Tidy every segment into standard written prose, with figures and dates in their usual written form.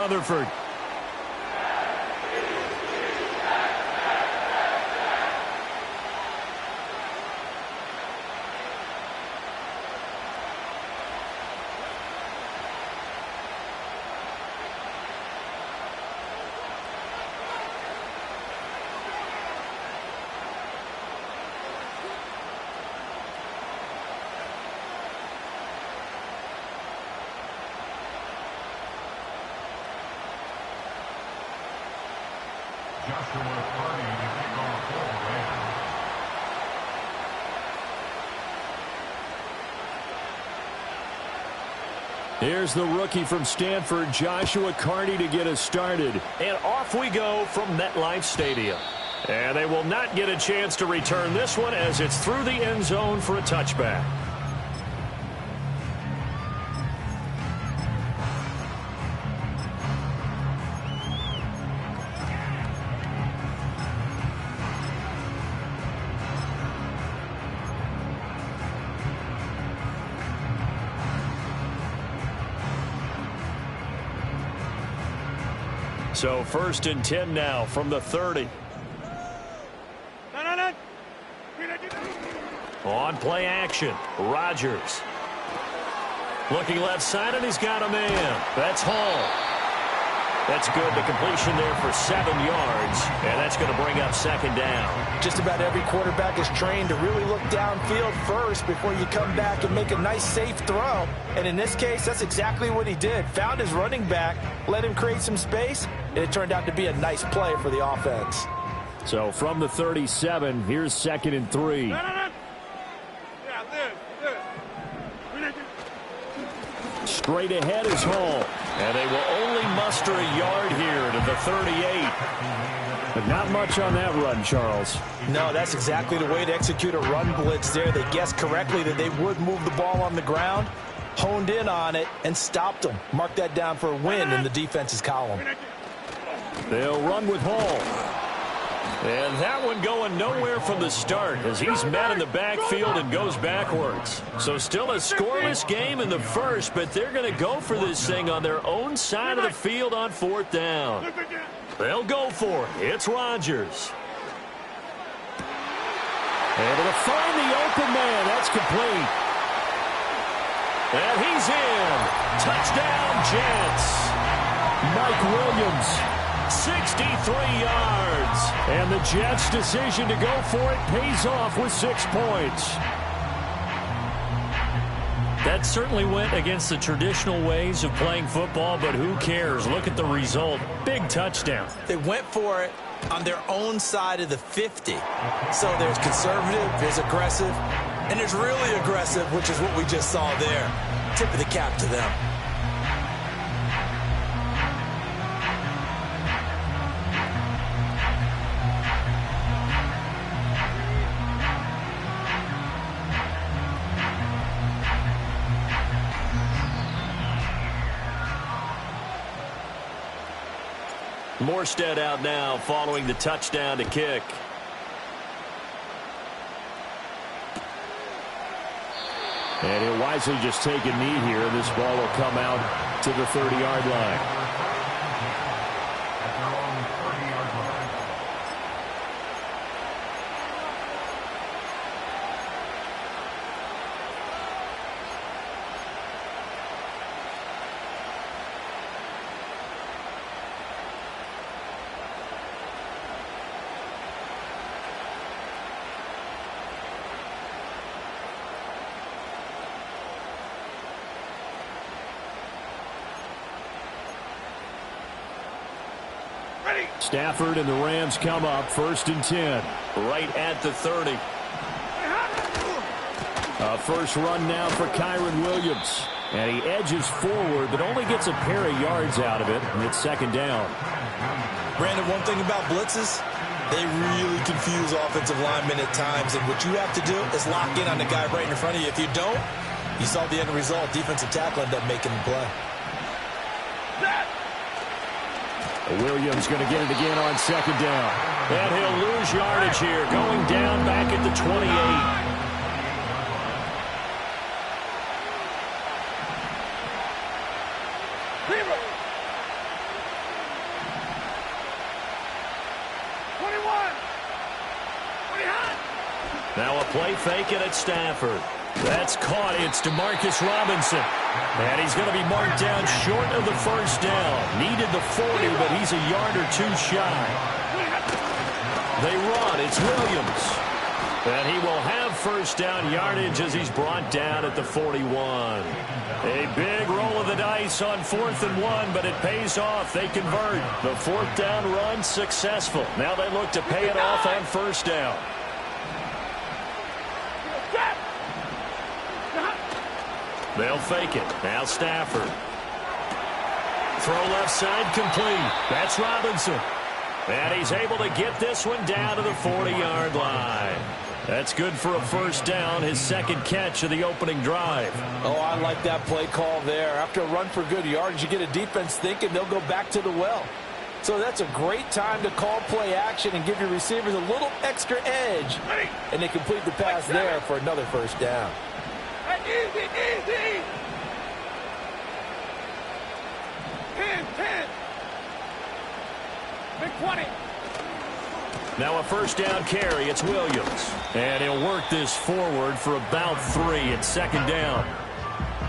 Rutherford. Here's the rookie from Stanford, Joshua Carney, to get us started. And off we go from MetLife Stadium. And they will not get a chance to return this one as it's through the end zone for a touchback. So 1st and 10 now from the 30. On play action, Rodgers. Looking left side, and he's got a man. That's Hall. That's good. The completion there for 7 yards, and that's going to bring up 2nd down. Just about every quarterback is trained to really look downfield first before you come back and make a nice, safe throw. And in this case, that's exactly what he did. Found his running back, let him create some space, and it turned out to be a nice play for the offense. So from the 37, here's 2nd and 3. Straight ahead is Hall. And they will only muster a yard here to the 38. But not much on that run, Charles. No, that's exactly the way to execute a run blitz there. They guessed correctly that they would move the ball on the ground, honed in on it, and stopped them. Mark that down for a win in the defense's column. They'll run with Hall. And that one going nowhere from the start as he's met in the backfield and goes backwards. So still a scoreless game in the first, but they're going to go for this thing on their own side of the field on 4th down. They'll go for it. It's Rodgers. Able to find the open man. That's complete. And he's in. Touchdown, Jets. Mike Williams. 63 yards. And the Jets' decision to go for it pays off with 6 points. That certainly went against the traditional ways of playing football, but who cares? Look at the result. Big touchdown. They went for it on their own side of the 50. So there's conservative, there's aggressive, and there's really aggressive, which is what we just saw there. Tip of the cap to them. Morstead out now following the touchdown to kick. And he'll wisely just take a knee here. This ball will come out to the 30-yard line. Stafford and the Rams come up 1st and 10. Right at the 30. A first run now for Kyren Williams. And he edges forward, but only gets a pair of yards out of it. And it's 2nd down. Brandon, one thing about blitzes, they really confuse offensive linemen at times. And what you have to do is lock in on the guy right in front of you. If you don't, you saw the end result. Defensive tackle ended up making the play. Williams going to get it again on 2nd down. And he'll lose yardage here, going down back at the 28. Now a play fake and it's Stafford. That's caught. It's Demarcus Robinson. And he's going to be marked down short of the first down. Needed the 40, but he's a yard or two shy. They run. It's Williams. And he will have first down yardage as he's brought down at the 41. A big roll of the dice on 4th and 1, but it pays off. They convert. The 4th down run successful. Now they look to pay it off on first down. They'll fake it. Now Stafford. Throw left side complete. That's Robinson. And he's able to get this one down to the 40-yard line. That's good for a first down, his second catch of the opening drive. Oh, I like that play call there. After a run for good yards, you get a defense thinking they'll go back to the well. So that's a great time to call play action and give your receivers a little extra edge. And they complete the pass there for another first down. Easy, easy. 10. Big 20. Now a first down carry. It's Williams. And he'll work this forward for about 3 at second down.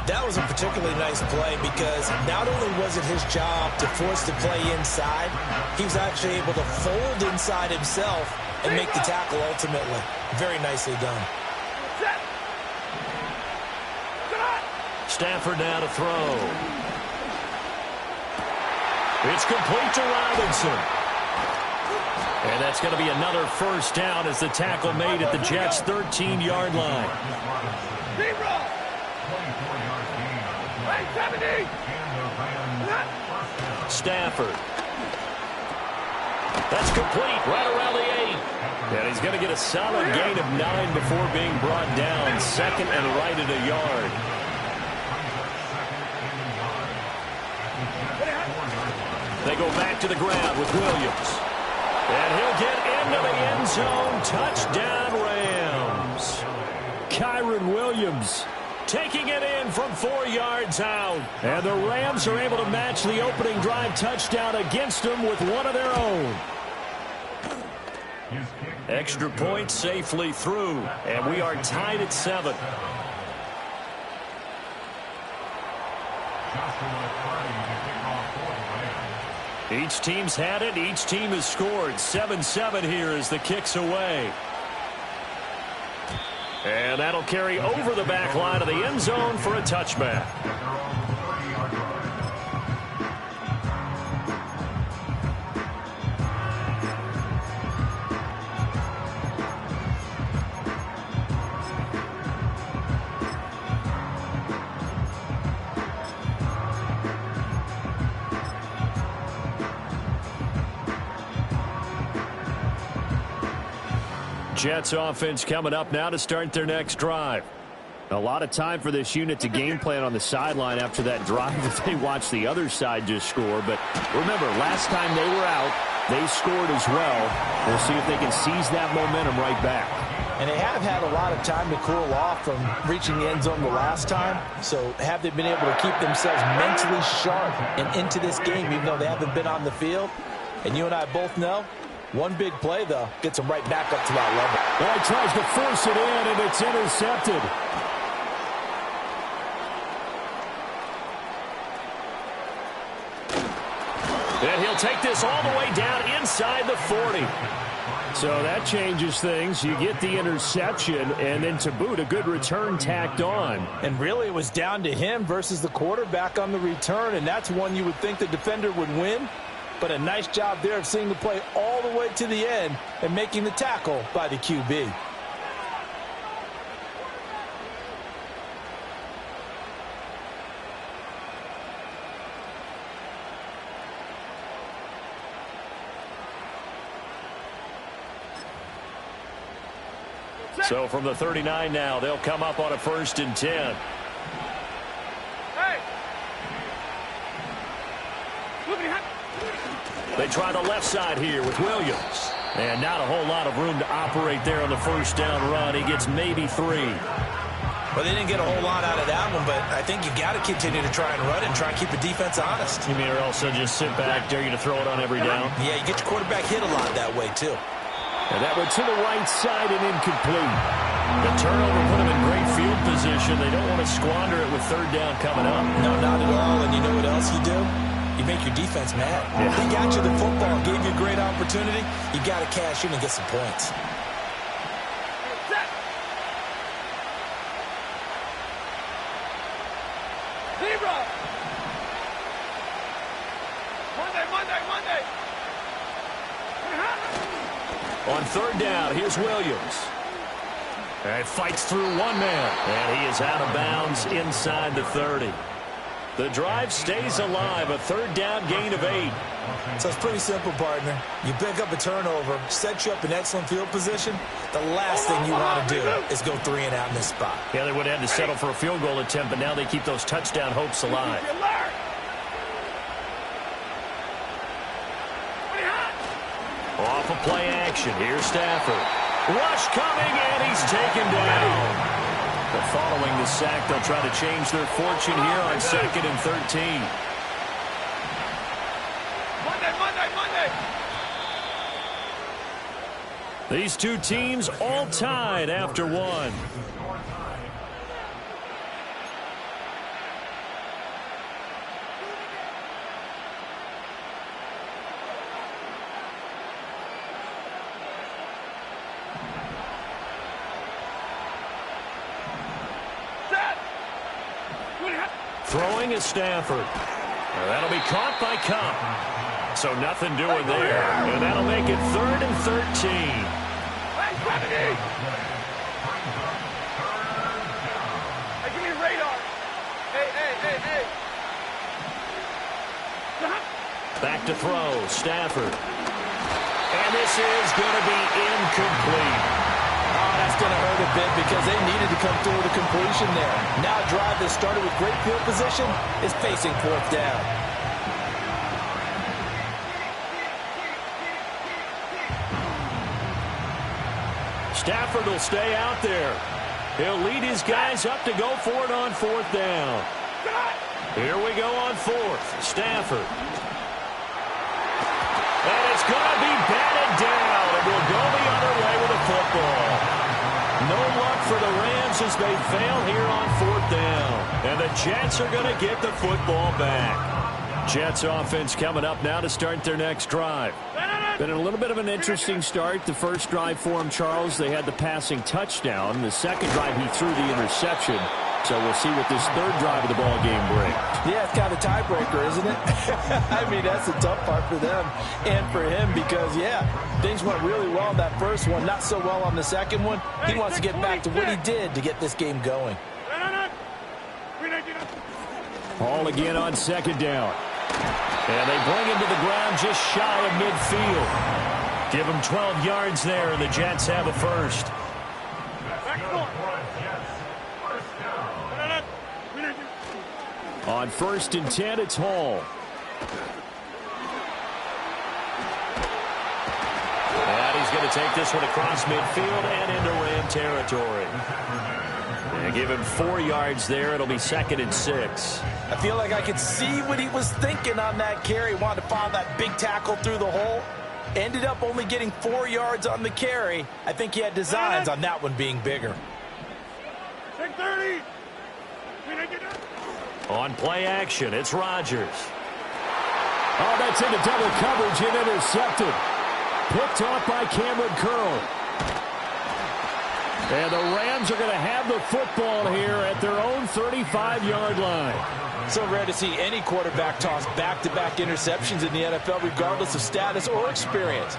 That was a particularly nice play because not only was it his job to force the play inside, he was actually able to fold inside himself and make the tackle ultimately. Very nicely done. Stafford now to throw. It's complete to Robinson. And that's going to be another first down as the tackle made at the Jets' 13-yard line. Stafford. That's complete right around the 8. And he's going to get a solid gain of 9 before being brought down. Second and right at a yard. They go back to the ground with Williams. And he'll get into the end zone. Touchdown, Rams. Kyron Williams taking it in from 4 yards out. And the Rams are able to match the opening drive touchdown against them with one of their own. Extra point safely through. And we are tied at 7. Each team's had it. Each team has scored. 7-7 here as the kick's away. And that'll carry over the back line of the end zone for a touchback. Jets offense coming up now to start their next drive. A lot of time for this unit to game plan on the sideline after that drive that they watched the other side just score. But remember, last time they were out, they scored as well. We'll see if they can seize that momentum right back. And they have had a lot of time to cool off from reaching the end zone the last time. So have they been able to keep themselves mentally sharp and into this game even though they haven't been on the field? And you and I both know, one big play, though, gets them right back up to that level. Well, he tries to force it in, and it's intercepted. And he'll take this all the way down inside the 40. So that changes things. You get the interception, and then to boot, a good return tacked on. And really, it was down to him versus the quarterback on the return, and that's one you would think the defender would win. But a nice job there of seeing the play all the way to the end and making the tackle by the QB. So from the 39 now, they'll come up on a 1st and 10. They try the left side here with Williams. And not a whole lot of room to operate there on the first down run. He gets maybe 3. Well, they didn't get a whole lot out of that one, but I think you got to continue to try and run it and try and keep the defense honest. You mean or also just sit back, dare you to throw it on every down? Yeah, you get your quarterback hit a lot that way, too. And that went to the right side and incomplete. The turnover put them in great field position. They don't want to squander it with third down coming up. No, not at all. And you know what else you do? You make your defense mad. Yeah. He got you the football, gave you a great opportunity. You got to cash in and get some points. Zebra! Monday! On third down, here's Williams. And fights through one man. And he is out of bounds inside the 30. The drive stays alive, a third down gain of 8. So it's pretty simple, partner. You pick up a turnover, set you up in excellent field position. The last thing you want to do is go 3 and out in this spot. Yeah, they would have had to settle for a field goal attempt, but now they keep those touchdown hopes alive. Off of play action, here's Stafford. Rush coming, and he's taken down. But following the sack, they'll try to change their fortune here on 2nd and 13. Monday! These two teams all tied after one. Throwing is Stafford. That'll be caught by Cup. So nothing doing there. And that'll make it 3rd and 13. Hey, give me radar. Hey. Back to throw, Stafford. And this is going to be incomplete. Oh, that's going to hurt a bit because they needed to come through with a completion there. Now a drive that started with great field position is facing 4th down. Stafford will stay out there. He'll lead his guys up to go for it on 4th down. Here we go on 4th. Stafford. And it's going to be batted down, and we'll go the other way with the football. No luck for the Rams as they fail here on 4th down. And the Jets are going to get the football back. Jets offense coming up now to start their next drive. Been a little bit of an interesting start. The first drive for him, Charles, they had the passing touchdown. The second drive, he threw the interception. So we'll see what this third drive of the ball game brings. Yeah, it's kind of a tiebreaker, isn't it? I mean, that's the tough part for them and for him because, yeah, things went really well in that first one, not so well on the second one. He wants to get back to what he did to get this game going. Ball again on 2nd down. And they bring him to the ground just shy of midfield. Give him 12 yards there, and the Jets have a first. On 1st and 10, it's Hall. And he's going to take this one across midfield and into Ram territory. And give him 4 yards there. It'll be 2nd and 6. I feel like I could see what he was thinking on that carry. Wanted to follow that big tackle through the hole. Ended up only getting 4 yards on the carry. I think he had designs on that one being bigger. 6:30. On play action, it's Rodgers. Oh, that's into double coverage and intercepted. Picked off by Cameron Curl. And the Rams are going to have the football here at their own 35-yard line. So rare to see any quarterback toss back-to-back interceptions in the NFL, regardless of status or experience.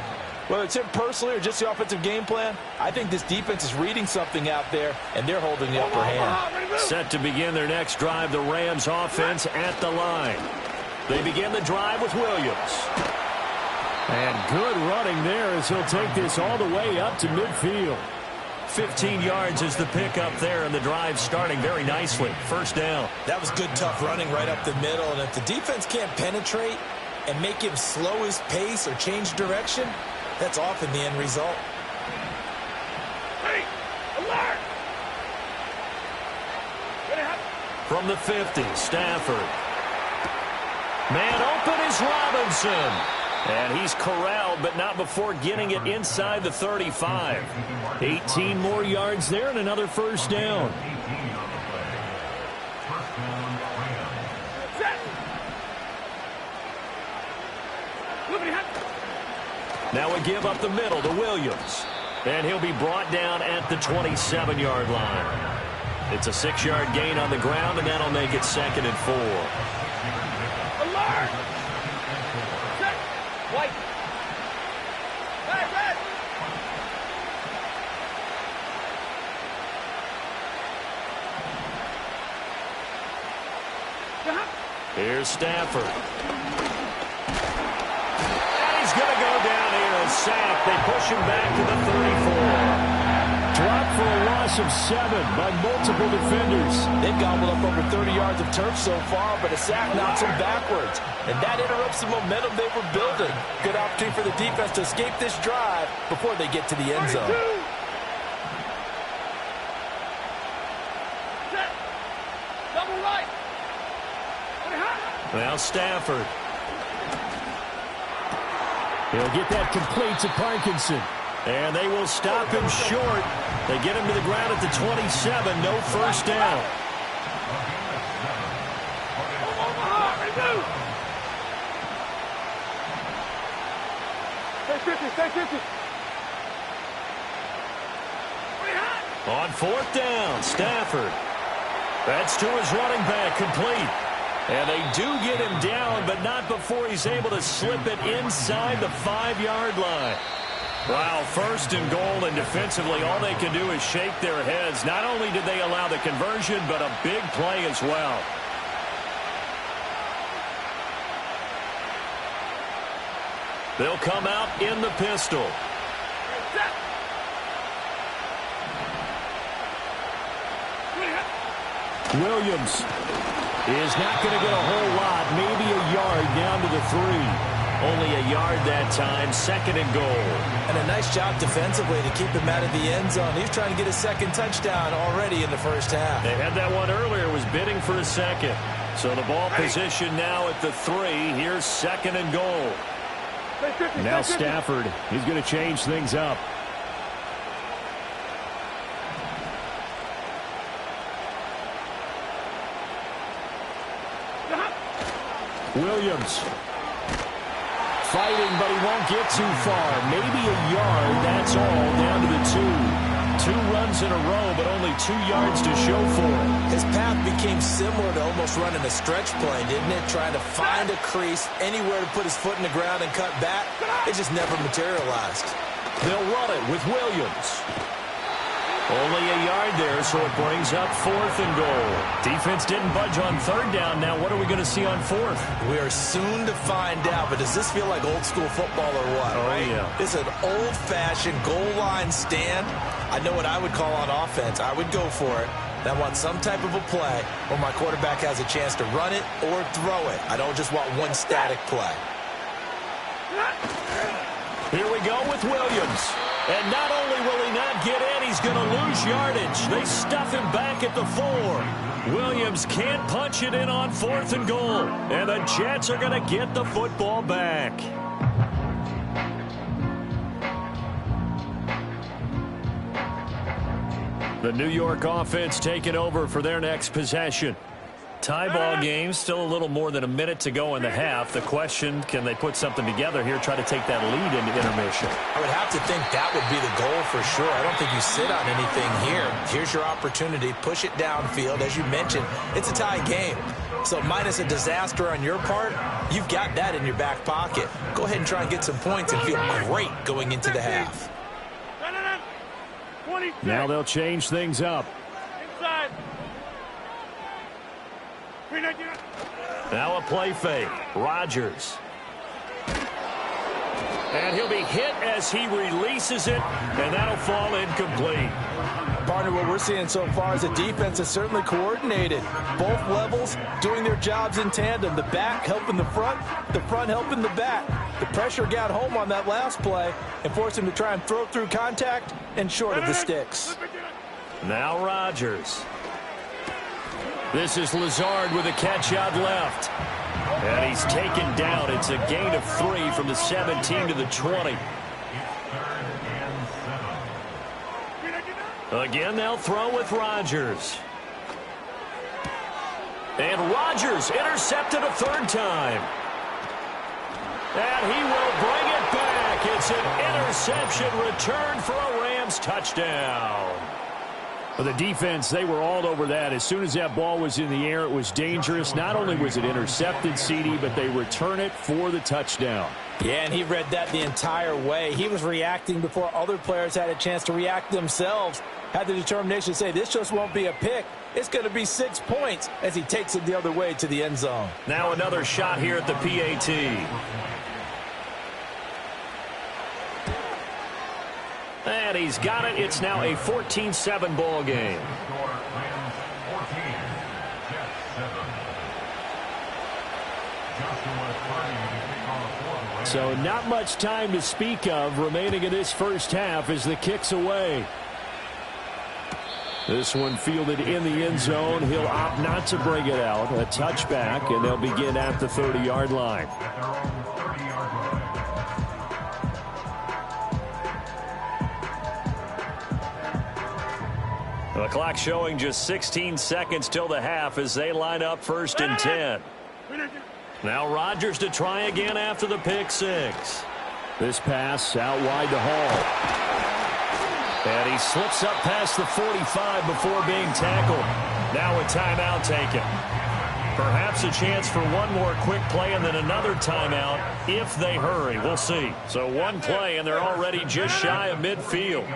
Whether it's him personally or just the offensive game plan, I think this defense is reading something out there, and they're holding the upper hand. Set to begin their next drive, the Rams offense at the line. They begin the drive with Williams. And good running there as he'll take this all the way up to midfield. 15 yards is the pickup there, and the drive starting very nicely. 1st down. That was good, tough running right up the middle, and if the defense can't penetrate and make him slow his pace or change direction, that's often the end result. Hey, alert! From the 50, Stafford. Man open is Robinson. And he's corralled, but not before getting it inside the 35. 18 more yards there and another first down. Now a give up the middle to Williams. And he'll be brought down at the 27-yard line. It's a 6-yard gain on the ground, and that'll make it 2nd and 4. Alert! Set! White! Red! Here's Stafford. And he's going to go down here, a sack. They push him back to the 34. Dropped for a loss of 7 by multiple defenders. They've gobbled up over 30 yards of turf so far, but a sack knocks them backwards. And that interrupts the momentum they were building. Good opportunity for the defense to escape this drive before they get to the end zone. Set! Double right! Now Stafford. He'll get that complete to Parkinson. And they will stop him short. They get him to the ground at the 27. No first down. Stay 50. On 4th down, Stafford. That's to his running back, complete. And they do get him down, but not before he's able to slip it inside the 5-yard line. Wow, 1st and goal, and defensively all they can do is shake their heads. Not only did they allow the conversion, but a big play as well. They'll come out in the pistol. Williams is not going to get a whole lot, maybe a yard down to the 3. Only a yard that time, 2nd and goal. And a nice job defensively to keep him out of the end zone. He's trying to get a 2nd touchdown already in the first half. They had that one earlier, was bidding for a 2nd. So the ball position now at the 3. Here's 2nd and goal. Now Stafford is going to change things up. Williams fighting, but he won't get too far. Maybe a yard, that's all, down to the 2. 2 runs in a row, but only 2 yards to show for it. His path became similar to almost running a stretch play, didn't it? Trying to find a crease, anywhere to put his foot in the ground and cut back. It just never materialized. They'll run it with Williams. Only a yard there, so it brings up 4th and goal. Defense didn't budge on 3rd down. Now what are we going to see on 4th? We are soon to find out, but does this feel like old school football or what? Oh, right? yeah. This is an old-fashioned goal line stand. I know what I would call on offense. I would go for it. And I want some type of a play where my quarterback has a chance to run it or throw it. I don't just want one static play. Here we go with Williams. And not only will he not get in, he's going to lose yardage. They stuff him back at the 4. Williams can't punch it in on 4th and goal. And the Jets are going to get the football back. The New York offense taking over for their next possession. Tie ball game, still a little more than a minute to go in the half. The question, can they put something together here, try to take that lead into intermission? I would have to think that would be the goal for sure. I don't think you sit on anything here. Here's your opportunity. Push it downfield. As you mentioned, it's a tie game. So minus a disaster on your part, you've got that in your back pocket. Go ahead and try and get some points and feel great going into the half. Now they'll change things up. Inside. Now a play fake. Rodgers. And he'll be hit as he releases it, and that'll fall incomplete. Partner, what we're seeing so far is the defense is certainly coordinated. Both levels doing their jobs in tandem. The back helping the front helping the back. The pressure got home on that last play and forced him to try and throw through contact and short of the sticks. Now Rodgers. This is Lazard with a catch out left. And he's taken down. It's a gain of 3 from the 17 to the 20. Again, they'll throw with Rodgers. And Rodgers intercepted a 3rd time. And he will bring it back. It's an interception return for a Rams touchdown. For the defense, they were all over that. As soon as that ball was in the air, it was dangerous. Not only was it intercepted, CD, but they return it for the touchdown. Yeah, and he read that the entire way. He was reacting before other players had a chance to react themselves. Had the determination to say, this just won't be a pick. It's going to be 6 points as he takes it the other way to the end zone. Now another shot here at the PAT. And he's got it. It's now a 14-7 ball game. So not much time to speak of remaining in this first half as the kick's away. This one fielded in the end zone. He'll opt not to bring it out. A touchback, and they'll begin at the 30-yard line. The clock showing just 16 seconds till the half as they line up 1st and 10. Now Rodgers to try again after the pick 6. This pass out wide to Hall. And he slips up past the 45 before being tackled. Now a timeout taken. Perhaps a chance for one more quick play and then another timeout if they hurry. We'll see. So one play and they're already just shy of midfield.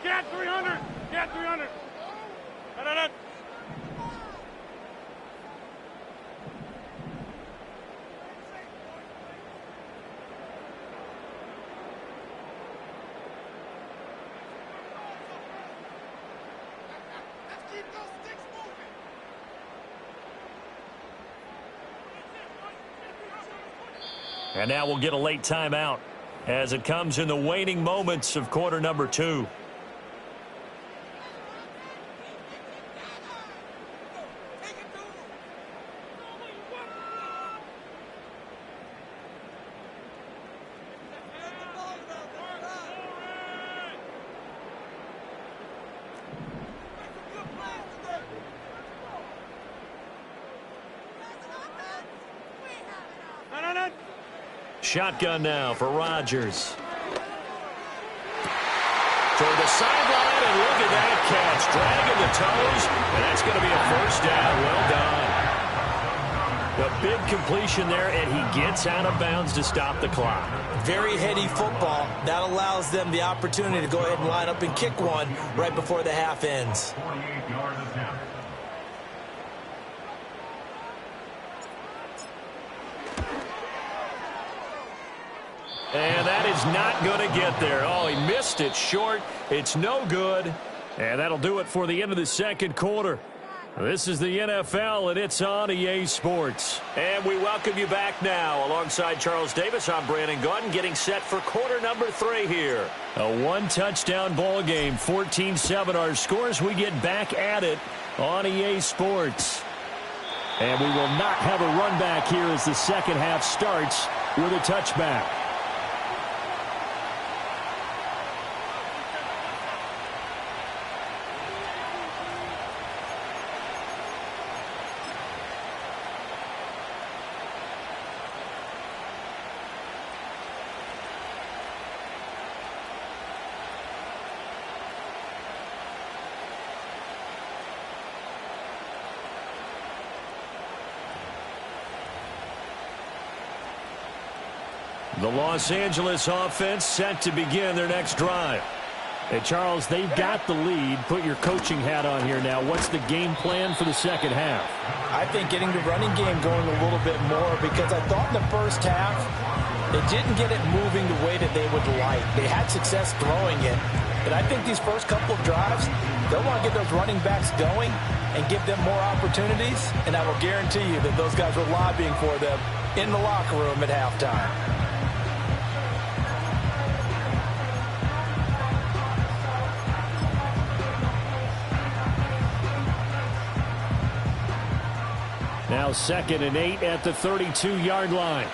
Get 300! Get 300! No. Let's keep those sticks moving! And now we'll get a late timeout as it comes in the waning moments of quarter number 2. Shotgun now for Rodgers. Toward the sideline, and look at that catch. Dragging the toes, and that's going to be a 1st down. Well done. The big completion there, and he gets out of bounds to stop the clock. Very heady football. That allows them the opportunity to go ahead and line up and kick one right before the half ends. And that is not going to get there. Oh, he missed it short. It's no good. And that'll do it for the end of the 2nd quarter. This is the NFL, and it's on EA Sports. And we welcome you back now. Alongside Charles Davis, I'm Brandon Gordon, getting set for quarter number 3 here. A one-touchdown ball game, 14-7 our scores. We get back at it on EA Sports. And we will not have a run back here as the second half starts with a touchback. The Los Angeles offense set to begin their next drive. Hey, Charles, they've got the lead. Put your coaching hat on here now. What's the game plan for the second half? I think getting the running game going a little bit more, because I thought in the first half they didn't get it moving the way that they would like. They had success throwing it. But I think these first couple of drives, they'll want to get those running backs going and give them more opportunities. And I will guarantee you that those guys were lobbying for them in the locker room at halftime. Now 2nd and 8 at the 32-yard line.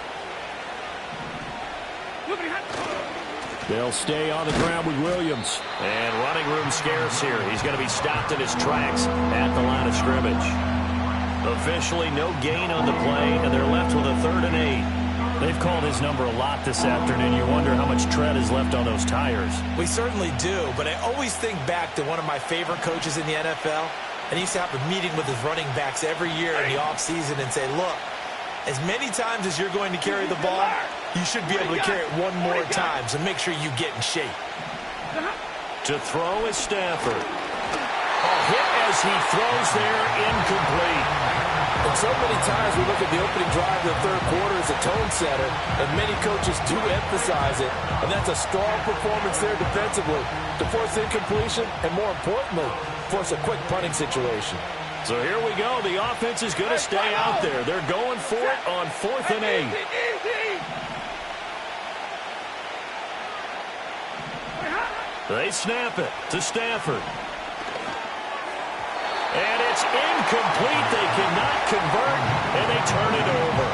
They'll stay on the ground with Williams. And running room scarce here. He's going to be stopped in his tracks at the line of scrimmage. Officially no gain on the play, and they're left with a 3rd and 8. They've called his number a lot this afternoon. You wonder how much tread is left on those tires. We certainly do, but I always think back to one of my favorite coaches in the NFL, and he used to have a meeting with his running backs every year in the offseason and say, look, as many times as you're going to carry the ball, you should be able to carry it one more time, so make sure you get in shape. To throw is Stafford. A hit as he throws there, incomplete. And so many times we look at the opening drive of the third quarter as a tone setter, and many coaches do emphasize it, and that's a strong performance there defensively to force incompletion and, more importantly, force a quick punting situation. So here we go. The offense is going to stay out there. They're going for it on 4th and 8. They snap it to Stafford. And it's incomplete. They cannot convert, and they turn it over.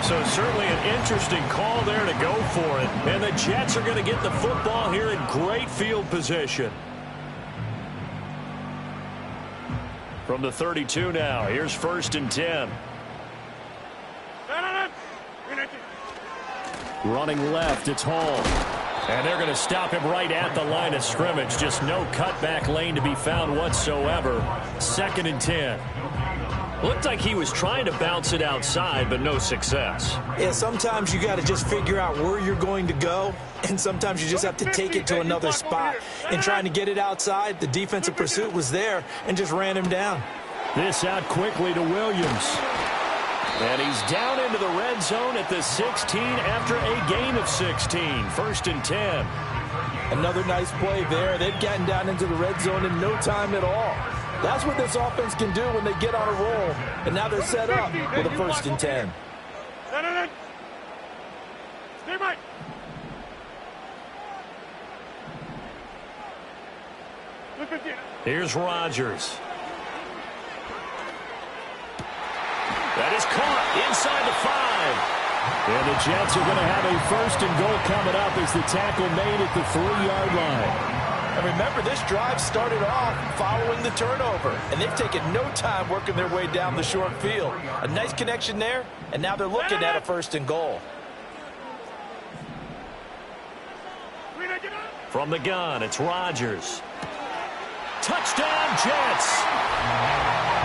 So certainly an interesting call there to go for it. And the Jets are going to get the football here in great field position. From the 32 now, here's 1st and 10. Running left, it's Hall. And they're going to stop him right at the line of scrimmage. Just no cutback lane to be found whatsoever. 2nd and 10. Looked like he was trying to bounce it outside, but no success. Yeah, sometimes you got to just figure out where you're going to go, and sometimes you just have to take it to another spot. And trying to get it outside, the defensive pursuit was there and just ran him down. This out quickly to Williams. And he's down into the red zone at the 16 after a gain of 16. 1st and 10. Another nice play there. They've gotten down into the red zone in no time at all. That's what this offense can do when they get on a roll. And now they're set up with a 1st and 10. Stay right. Here's Rodgers. That is caught inside the 5. And the Jets are going to have a 1st and goal coming up as the tackle made at the 3-yard line. And remember, this drive started off following the turnover, and they've taken no time working their way down the short field. A nice connection there, and now they're looking at a 1st and goal. From the gun, it's Rodgers. Touchdown, Jets.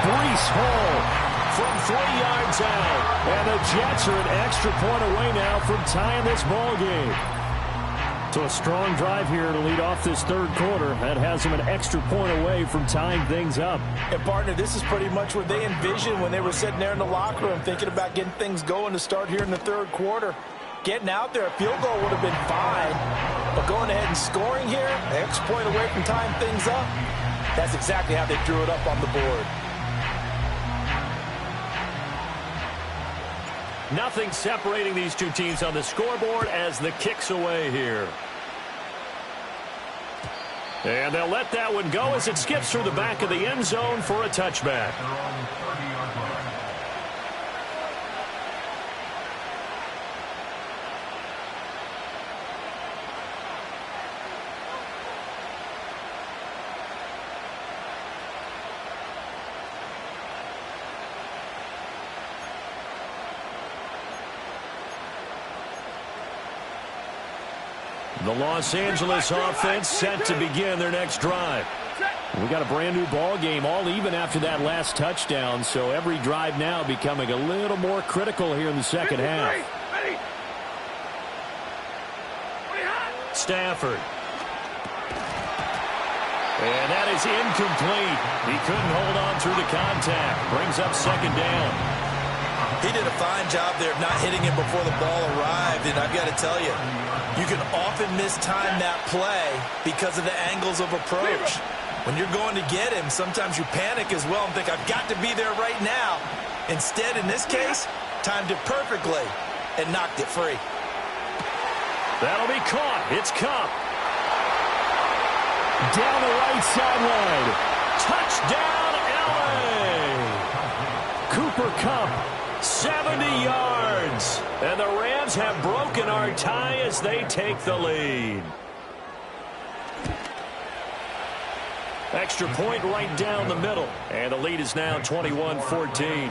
Breece Hall from 3 yards out. And the Jets are an extra point away now from tying this ball game. So a strong drive here to lead off this third quarter. That has them an extra point away from tying things up. And, partner, this is pretty much what they envisioned when they were sitting there in the locker room thinking about getting things going to start here in the third quarter. Getting out there, a field goal would have been fine. But going ahead and scoring here, an extra point away from tying things up, that's exactly how they drew it up on the board. Nothing separating these two teams on the scoreboard as the kick's away here. And they'll let that one go as it skips through the back of the end zone for a touchback. The Los Angeles offense set to begin their next drive. We got a brand new ball game, all even after that last touchdown, so every drive now becoming a little more critical here in the second half. Stafford. And that is incomplete. He couldn't hold on through the contact. Brings up second down. He did a fine job there of not hitting him before the ball arrived, and I've got to tell you, you can often mistime that play because of the angles of approach. When you're going to get him, sometimes you panic as well and think, I've got to be there right now. Instead, in this case, timed it perfectly and knocked it free. That'll be caught. It's Cup. Down the right sideline. Touchdown, L.A. Cooper Kupp, 70 yards. And the Rams have broken our tie as they take the lead. Extra point right down the middle. And the lead is now 21-14.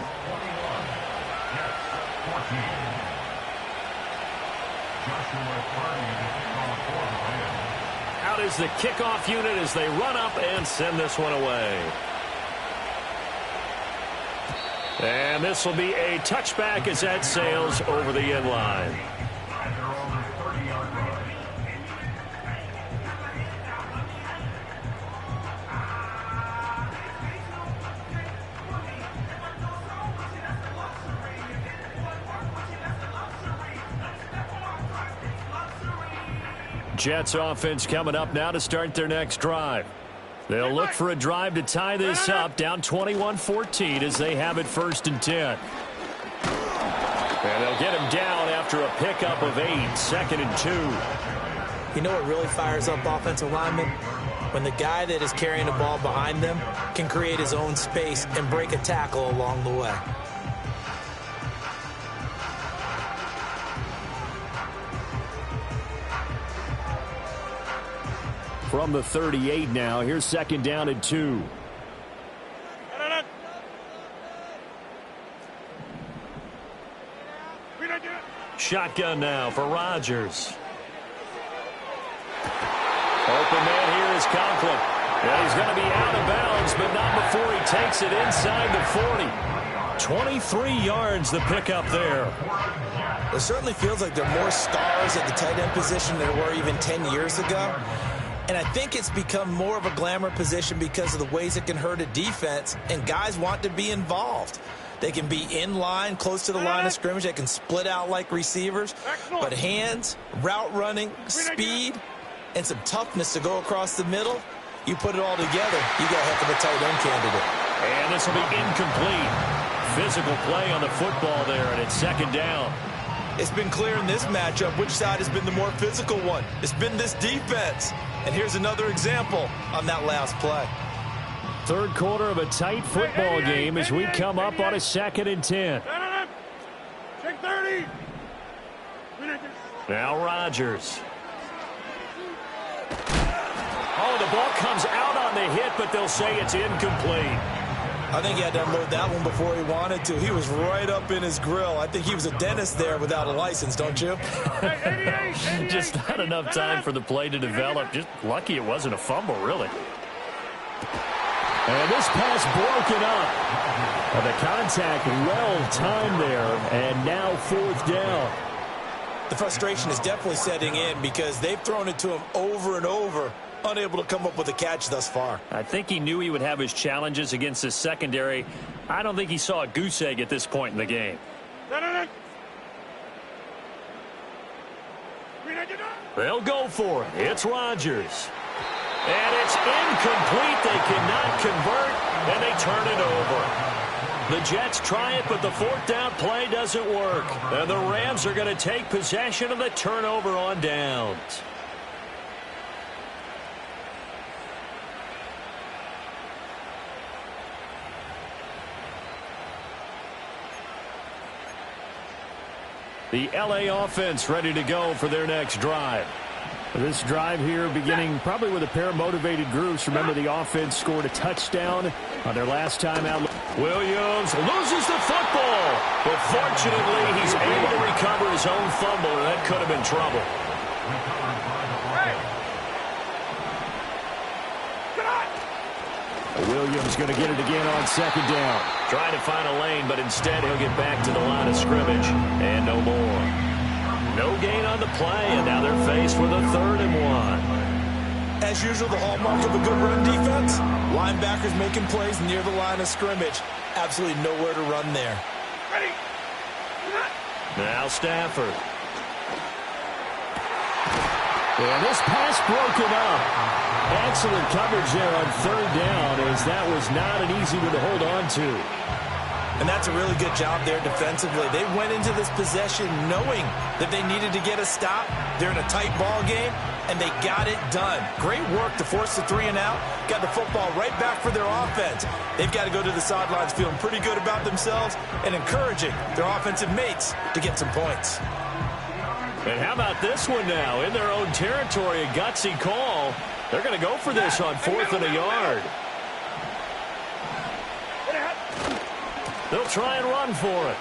Out is the kickoff unit as they run up and send this one away. And this will be a touchback as that sails over the end line. Jets offense coming up now to start their next drive. They'll look for a drive to tie this up, down 21-14 as they have it 1st and 10. And they'll get him down after a pickup of 8, 2nd and 2. You know what really fires up offensive linemen? When the guy that is carrying the ball behind them can create his own space and break a tackle along the way. From the 38 now, here's 2nd down and 2. Shotgun now for Rodgers. Open man here is Conklin. And he's going to be out of bounds, but not before he takes it inside the 40. 23 yards the pickup there. It certainly feels like there are more stars at the tight end position than there were even 10 years ago. And I think it's become more of a glamour position because of the ways it can hurt a defense, and guys want to be involved. They can be in line, close to the line of scrimmage. They can split out like receivers. But hands, route running, speed, and some toughness to go across the middle, you put it all together, you got a heck of a tight end candidate. And this will be incomplete. Physical play on the football there, and it's 2nd down. It's been clear in this matchup which side has been the more physical one. It's been this defense. And here's another example on that last play. 3rd quarter of a tight football game as we come up on a 2nd and 10. Check 30. Now Rodgers. Oh, the ball comes out on the hit, but they'll say it's incomplete. I think he had to unload that one before he wanted to. He was right up in his grill. I think he was a dentist there without a license, don't you? Just not enough time for the play to develop. Just lucky it wasn't a fumble, really. And this pass broken up. The contact well timed there, and now 4th down. The frustration is definitely setting in because they've thrown it to him over and over, unable to come up with a catch thus far. I think he knew he would have his challenges against his secondary. I don't think he saw a goose egg at this point in the game. They'll go for it. It's Rodgers. And it's incomplete. They cannot convert, and they turn it over. The Jets try it, but the 4th down play doesn't work. And the Rams are going to take possession of the turnover on downs. The L.A. offense ready to go for their next drive. This drive here beginning probably with a pair of motivated groups. Remember, the offense scored a touchdown on their last time out. Williams loses the football, but fortunately he's able to recover his own fumble, and that could have been trouble. Williams going to get it again on 2nd down. Trying to find a lane, but instead he'll get back to the line of scrimmage, and no more. No gain on the play, and now they're faced with a 3rd and 1. As usual, the hallmark of a good run defense, linebackers making plays near the line of scrimmage. Absolutely nowhere to run there. Ready. Now Stafford. And this pass broken up. Excellent coverage there on 3rd down, as that was not an easy one to hold on to. And that's a really good job there defensively. They went into this possession knowing that they needed to get a stop. They're in a tight ball game, and they got it done. Great work to force the 3 and out. Got the football right back for their offense. They've got to go to the sidelines feeling pretty good about themselves and encouraging their offensive mates to get some points. And how about this one now? In their own territory, a gutsy call. They're going to go for this on 4th and a yard. They'll try and run for it.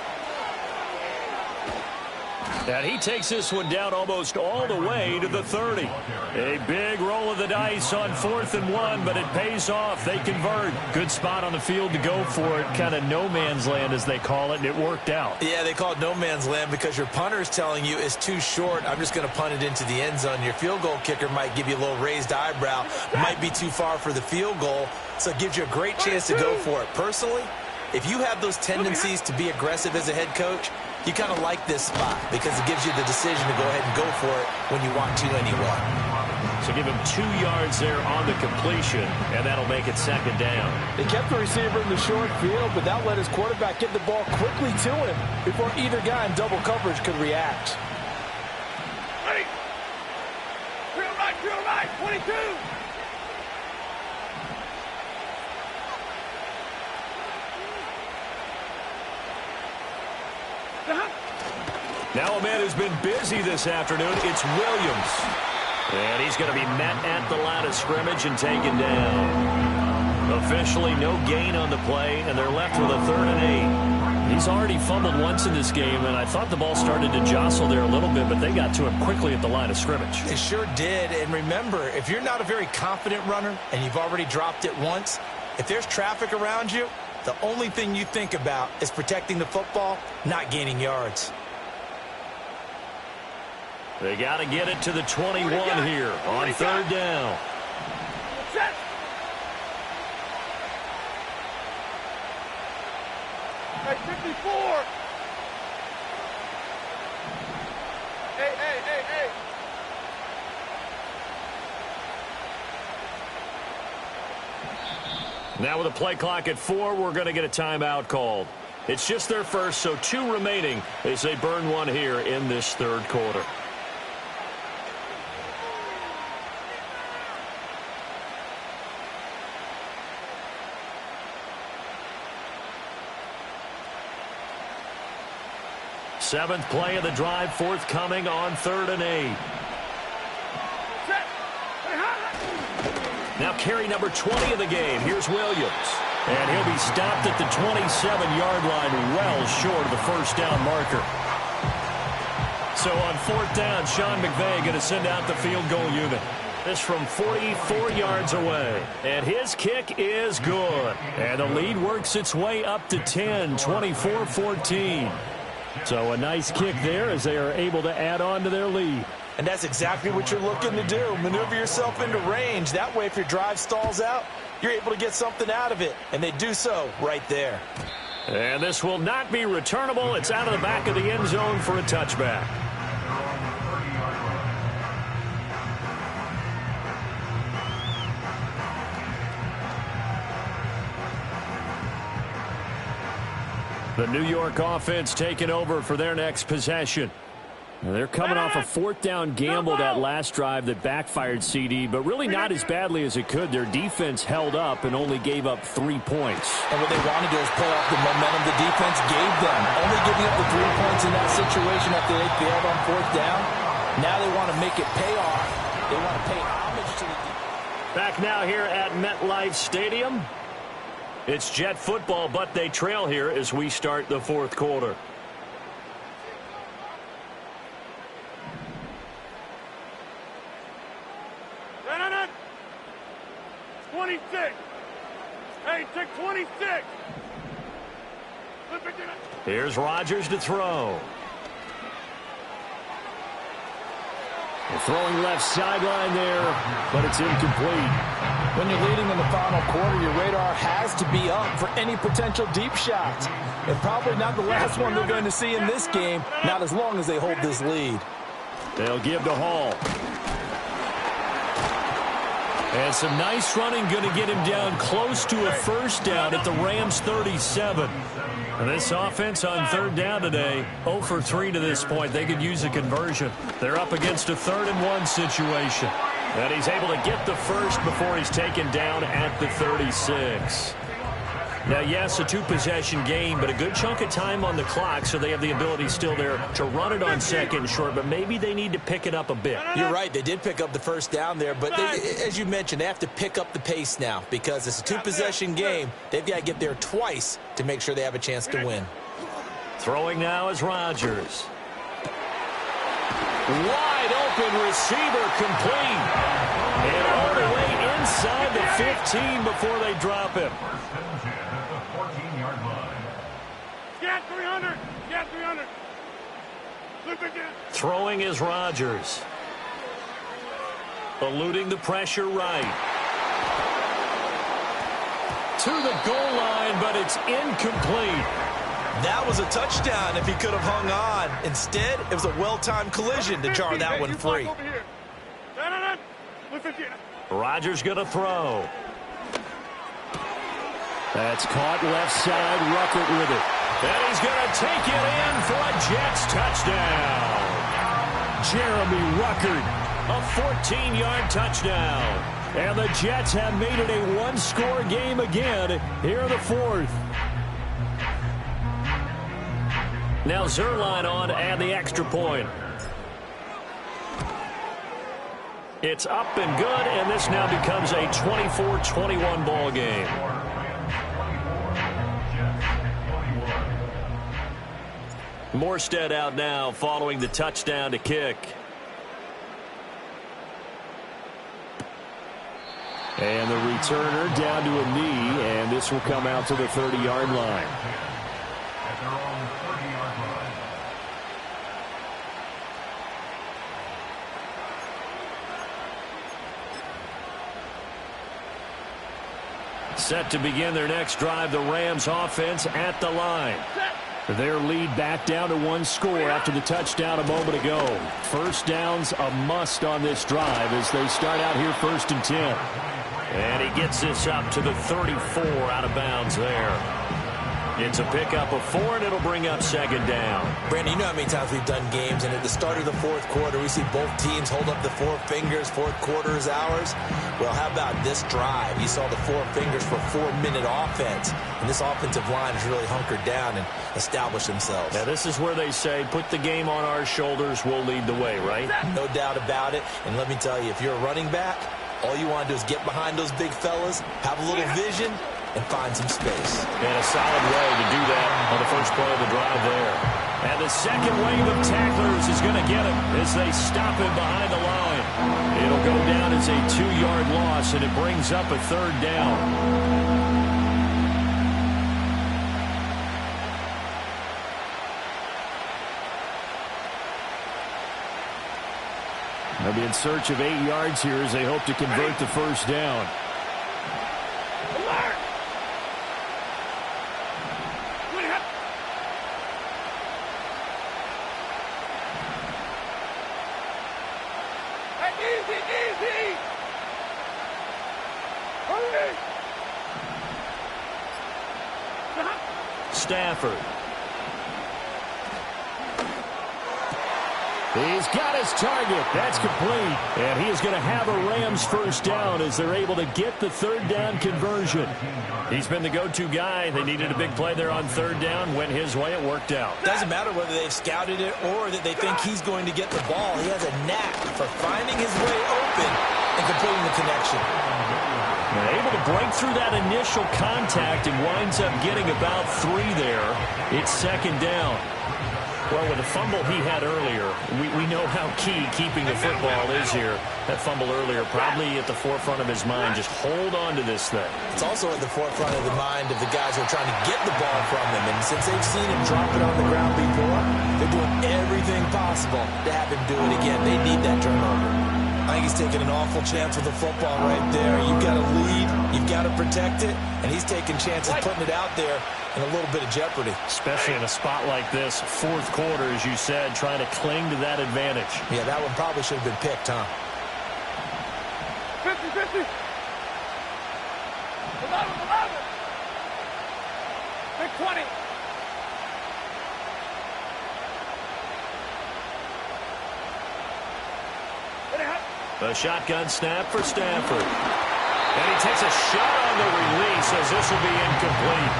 And he takes this one down almost all the way to the 30. A big roll of the dice on 4th and 1, but it pays off. They convert. Good spot on the field to go for it. Kind of no man's land, as they call it, and it worked out. Yeah, they call it no man's land because your punter is telling you it's too short. I'm just going to punt it into the end zone. Your field goal kicker might give you a little raised eyebrow. Might be too far for the field goal, so it gives you a great chance to go for it. Personally, if you have those tendencies to be aggressive as a head coach, you kind of like this spot because it gives you the decision to go ahead and go for it when you want to anyway. So give him 2 yards there on the completion, and that'll make it 2nd down. They kept the receiver in the short field, but that let his quarterback get the ball quickly to him before either guy in double coverage could react. Ready. Drill right, 22. Now a man who's been busy this afternoon, it's Williams. And he's going to be met at the line of scrimmage and taken down. Officially no gain on the play, and they're left with a 3rd and 8. He's already fumbled once in this game, and I thought the ball started to jostle there a little bit, but they got to him quickly at the line of scrimmage. They sure did, and remember, if you're not a very confident runner and you've already dropped it once, if there's traffic around you, the only thing you think about is protecting the football, not gaining yards. They got to get it to the 21 here on 3rd down. Set. Hey, 54. Hey. Now with a play clock at 4, we're going to get a timeout called. It's just their first, so 2 remaining as they burn one here in this 3rd quarter. Seventh play of the drive, forthcoming on 3rd and 8. Now carry number 20 of the game. Here's Williams. And he'll be stopped at the 27-yard line, well short of the 1st down marker. So on 4th down, Sean McVay going to send out the field goal unit. This from 44 yards away. And his kick is good. And the lead works its way up to 10, 24-14. So a nice kick there as they are able to add on to their lead. And that's exactly what you're looking to do. Maneuver yourself into range. That way, if your drive stalls out, you're able to get something out of it. And they do so right there. And this will not be returnable. It's out of the back of the end zone for a touchback. The New York offense taking over for their next possession. They're coming off a 4th down gamble that last drive that backfired, CD, but really not as badly as it could. Their defense held up and only gave up 3 points. And what they want to do is play off the momentum the defense gave them. Only giving up the 3 points in that situation after they failed on 4th down. Now they want to make it pay off. They want to pay homage to the defense. Back now here at MetLife Stadium. It's Jet football, but they trail here as we start the 4th quarter. No. 26. Hey, take 26. Here's Rodgers to throw. Throwing left sideline there, but it's incomplete. When you're leading in the final quarter, your radar has to be up for any potential deep shots. And probably not the last one they're going to see in this game, not as long as they hold this lead. They'll give to Hall. And some nice running, going to get him down close to a first down at the Rams' 37. And this offense on third down today, 0 for 3 to this point. They could use a conversion. They're up against a 3rd and 1 situation. And he's able to get the first before he's taken down at the 36. Now, yes, a 2-possession game, but a good chunk of time on the clock, so they have the ability still there to run it on 2nd and short, but maybe they need to pick it up a bit. You're right. They did pick up the first down there, but as you mentioned, they have to pick up the pace now because it's a 2-possession game. They've got to get there twice to make sure they have a chance to win. Throwing now is Rodgers. Wide open receiver complete. And all the way inside the 15 before they drop him. Get 300. Get 300. Look again. Throwing is Rodgers. Eluding the pressure right. To the goal line, but it's incomplete. That was a touchdown if he could have hung on. Instead, it was a well-timed collision to jar that one free. Rodgers going to throw. That's caught left side. Ruckert with it. And he's going to take it in for a Jets touchdown. Jeremy Ruckert, a 14-yard touchdown. And the Jets have made it a one-score game again here in the 4th. Now Zerline on to add the extra point. It's up and good, and this now becomes a 24-21 ball game. Morstead out now following the touchdown to kick. And the returner down to a knee, and this will come out to the 30-yard line. Set to begin their next drive, the Rams offense at the line. Their lead back down to 1 score after the touchdown a moment ago. First down's a must on this drive as they start out here 1st and 10. And he gets this up to the 34 out of bounds there. It's a pickup of 4, and it'll bring up 2nd down. Brandon, you know how many times we've done games, and at the start of the 4th quarter, we see both teams hold up the 4 fingers, 4th quarter is ours. Well, how about this drive? You saw the 4 fingers for 4-minute offense, and this offensive line has really hunkered down and established themselves. Now, this is where they say, put the game on our shoulders, we'll lead the way, right? No doubt about it, and let me tell you, if you're a running back, all you want to do is get behind those big fellas, have a little vision, and find some space. And a solid way to do that on the first play of the drive there. And the second wave of tacklers is going to get him as they stop him behind the line. It'll go down as a 2-yard loss, and it brings up a 3rd down. They'll be in search of 8 yards here as they hope to convert the first down. Stafford. He's got his target. That's complete. And he is going to have a Rams first down as they're able to get the 3rd down conversion. He's been the go-to guy. They needed a big play there on 3rd down. Went his way. It worked out. Doesn't matter whether they've scouted it or that they think he's going to get the ball. He has a knack for finding his way open and completing the connection. And able to break through that initial contact and winds up getting about 3 there. It's 2nd down. Well, with the fumble he had earlier, we know how key keeping the football is here. That fumble earlier probably at the forefront of his mind. Just hold on to this thing. It's also at the forefront of the mind of the guys who are trying to get the ball from him. And since they've seen him drop it on the ground before, they're doing everything possible to have him do it again. They need that turnover. I think he's taking an awful chance with the football right there. You've got to lead, you've got to protect it, and he's taking chances putting it out there in a little bit of jeopardy. Especially in a spot like this, fourth quarter, as you said, trying to cling to that advantage. Yeah, that one probably should have been picked, huh? 50-50. 11. Big 20. The shotgun snap for Stafford. And he takes a shot on the release as this will be incomplete.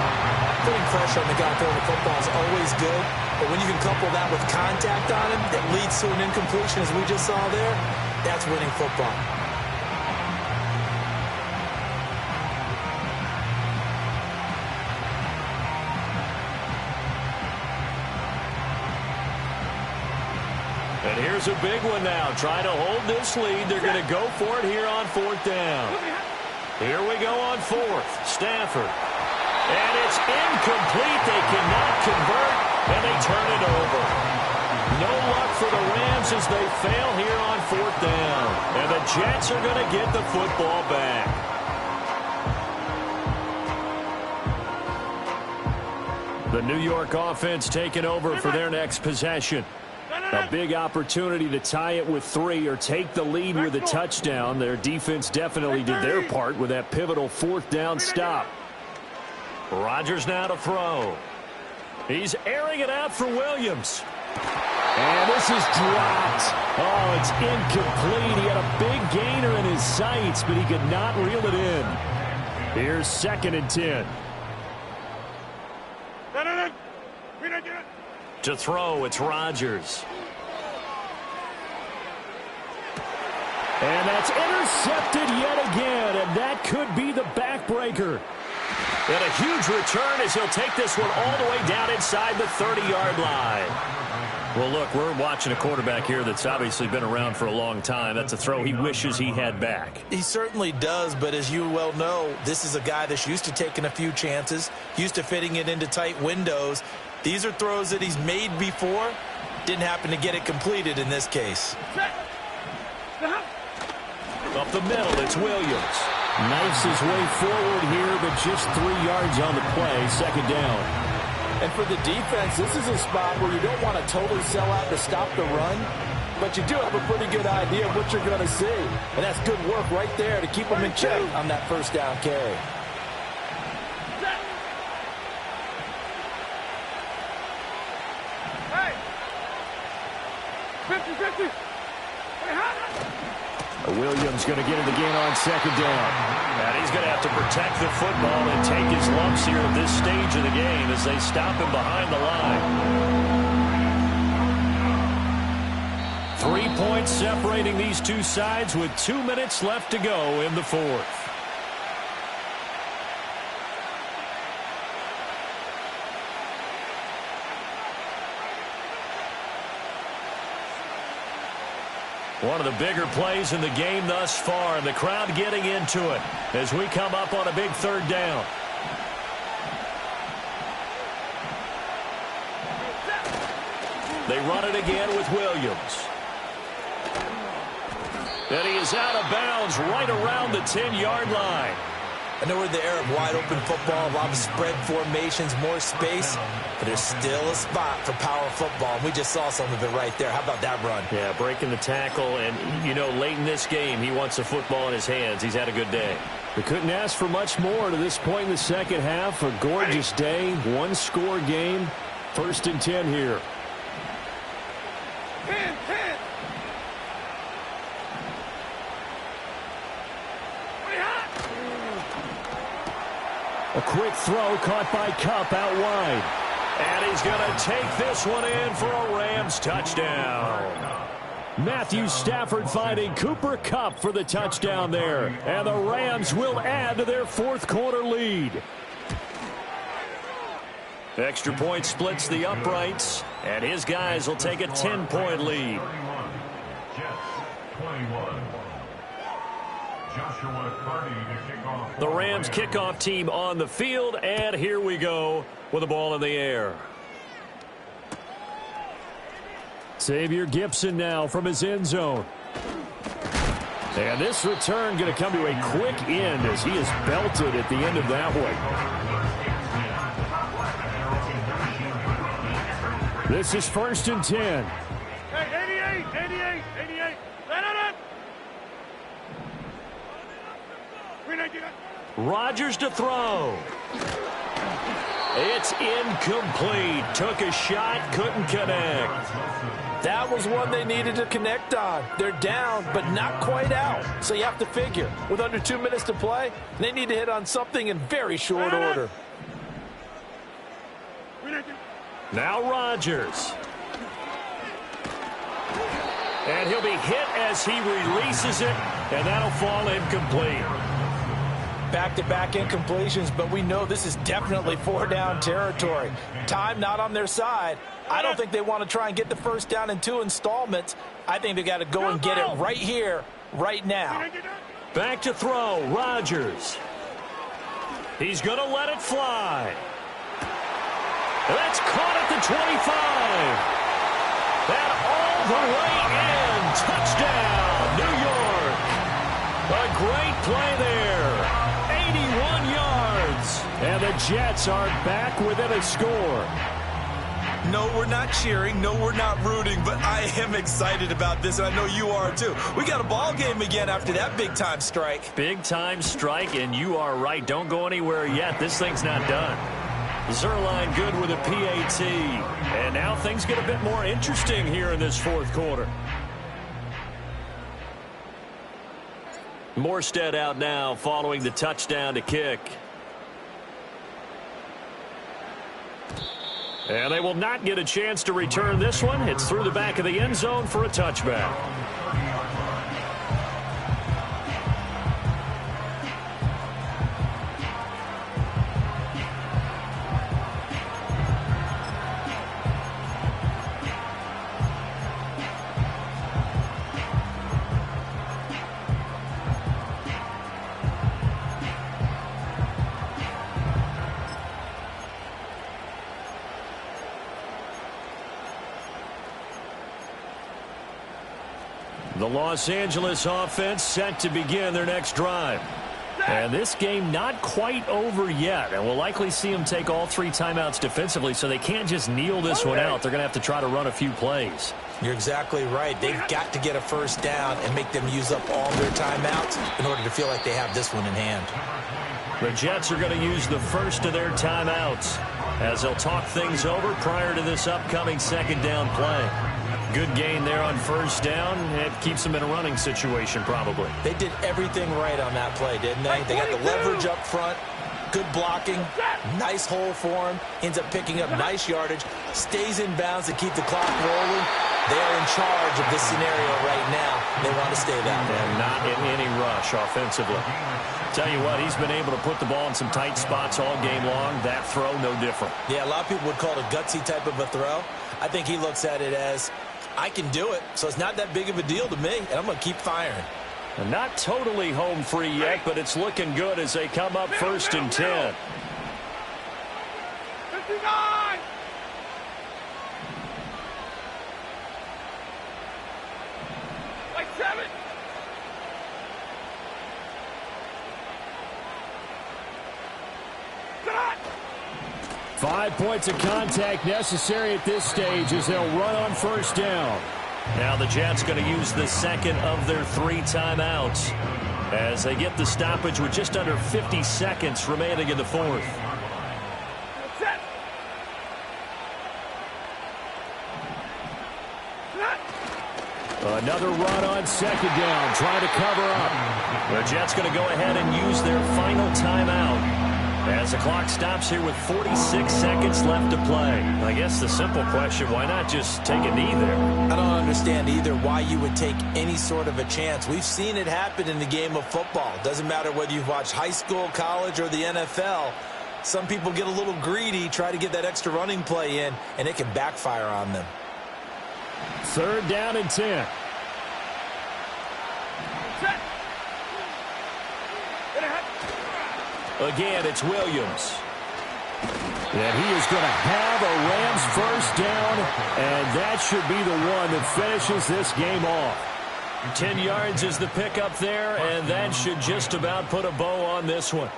Putting pressure on the guy throwing the football is always good, but when you can couple that with contact on him that leads to an incompletion, as we just saw there, that's winning football. And here's a big one now. Trying to hold this lead. They're going to go for it here on fourth down. Here we go on fourth. Stafford. And it's incomplete. They cannot convert, and they turn it over. No luck for the Rams as they fail here on fourth down. And the Jets are going to get the football back. The New York offense taking over for their next possession. A big opportunity to tie it with 3 or take the lead with a touchdown. Their defense definitely did their part with that pivotal fourth down stop. Rodgers now to throw. He's airing it out for Williams. And this is dropped. Oh, it's incomplete. He had a big gainer in his sights, but he could not reel it in. Here's 2nd and 10. To throw, it's Rodgers. And that's intercepted yet again, and that could be the backbreaker. And a huge return as he'll take this one all the way down inside the 30-yard line. Well, look, we're watching a quarterback here that's obviously been around for a long time. That's a throw he wishes he had back. He certainly does, but as you well know, this is a guy that's used to taking a few chances, used to fitting it into tight windows. These are throws that he's made before. Didn't happen to get it completed in this case. Up the middle, it's Williams. Knifes his way forward here, but just 3 yards on the play, 2nd down. And for the defense, this is a spot where you don't want to totally sell out to stop the run, but you do have a pretty good idea of what you're going to see. And that's good work right there to keep them in check on that first down carry. Hey! 50-50. Williams going to get it again on 2nd down. And he's going to have to protect the football and take his lumps here at this stage of the game as they stop him behind the line. 3 points separating these two sides with 2 minutes left to go in the fourth. One of the bigger plays in the game thus far, and the crowd getting into it as we come up on a big 3rd down. They run it again with Williams. And he is out of bounds right around the 10-yard line. I know we're in the era of wide-open football, a lot of spread formations, more space, but there's still a spot for power football. We just saw some of it right there. How about that run? Yeah, breaking the tackle, and, you know, late in this game, he wants the football in his hands. He's had a good day. We couldn't ask for much more to this point in the second half. A gorgeous day, one-score game. 1st and 10 here. 10. A quick throw caught by Kupp out wide. And he's going to take this one in for a Rams touchdown. Matthew Stafford finding Cooper Kupp for the touchdown there. And the Rams will add to their fourth quarter lead. Extra point splits the uprights, and his guys will take a 10-point lead. The Rams kickoff team on the field, and here we go with the ball in the air. Xavier Gipson now from his end zone. And this return going to come to a quick end as he is belted at the end of that one. This is 1st and 10. Hey, 88. Let it up. Rodgers to throw. It's incomplete. Took a shot, couldn't connect. That was one they needed to connect on. They're down, but not quite out. So you have to figure, with under 2 minutes to play, they need to hit on something in very short order. Now Rodgers. And he'll be hit as he releases it, and that'll fall incomplete. Back-to-back incompletions, but we know this is definitely 4-down territory. Time not on their side. I don't think they want to try and get the first down in 2 installments. I think they got to go and get it right here, right now. Back to throw, Rodgers. He's going to let it fly. That's caught at the 25. And all the way in. Touchdown, New York. A great play there. 81 yards. And the Jets are back within a score. No, we're not cheering. No, we're not rooting. But I am excited about this, and I know you are too. We got a ball game again after that big-time strike. Big-time strike, and you are right. Don't go anywhere yet. This thing's not done. Zerline good with a PAT. And now things get a bit more interesting here in this fourth quarter. Morstead out now following the touchdown to kick. And they will not get a chance to return this one. It's through the back of the end zone for a touchback. The Los Angeles offense set to begin their next drive. And this game not quite over yet. And we'll likely see them take all 3 timeouts defensively, so they can't just kneel this one out. They're going to have to try to run a few plays. You're exactly right. They've got to get a first down and make them use up all their timeouts in order to feel like they have this one in hand. The Jets are going to use the first of their timeouts as they'll talk things over prior to this upcoming second down play. Good gain there on first down. It keeps them in a running situation probably. They did everything right on that play, didn't they? They got the leverage up front, good blocking, nice hole for him, ends up picking up nice yardage, stays in bounds to keep the clock rolling. They're in charge of this scenario right now. They want to stay that way. And not in any rush offensively. Tell you what, he's been able to put the ball in some tight spots all game long. That throw, no different. Yeah, a lot of people would call it a gutsy type of a throw. I think he looks at it as, I can do it, so it's not that big of a deal to me, and I'm going to keep firing. And not totally home free yet, but it's looking good as they come up 1st and 10. 59! Like 7! Cut! 5 points of contact necessary at this stage as they'll run on first down. Now the Jets going to use the second of their 3 timeouts as they get the stoppage with just under 50 seconds remaining in the fourth. Another run on second down, trying to cover up. The Jets going to go ahead and use their final timeout as the clock stops here with 46 seconds left to play. I guess the simple question, why not just take a knee there? I don't understand either why you would take any sort of a chance. We've seen it happen in the game of football. Doesn't matter whether you've watched high school, college, or the NFL. Some people get a little greedy, try to get that extra running play in, and it can backfire on them. 3rd down and 10. Again, it's Williams. And he is going to have a Rams first down, and that should be the one that finishes this game off. 10 yards is the pickup there, and that should just about put a bow on this one.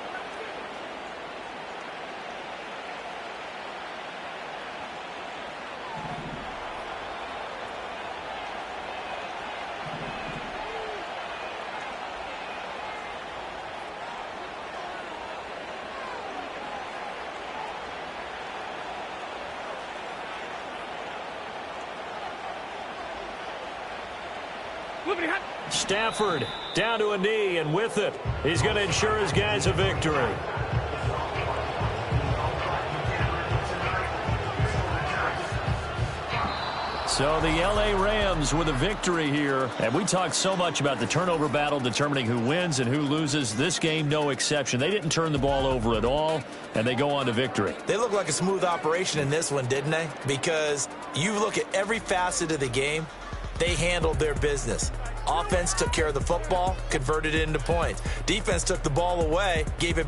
Stafford down to a knee, and with it, he's going to ensure his guys a victory. So the L.A. Rams with a victory here. And we talked so much about the turnover battle determining who wins and who loses. This game, no exception. They didn't turn the ball over at all, and they go on to victory. They look like a smooth operation in this one, didn't they? Because you look at every facet of the game, they handled their business. Offense took care of the football, converted it into points. Defense took the ball away, gave it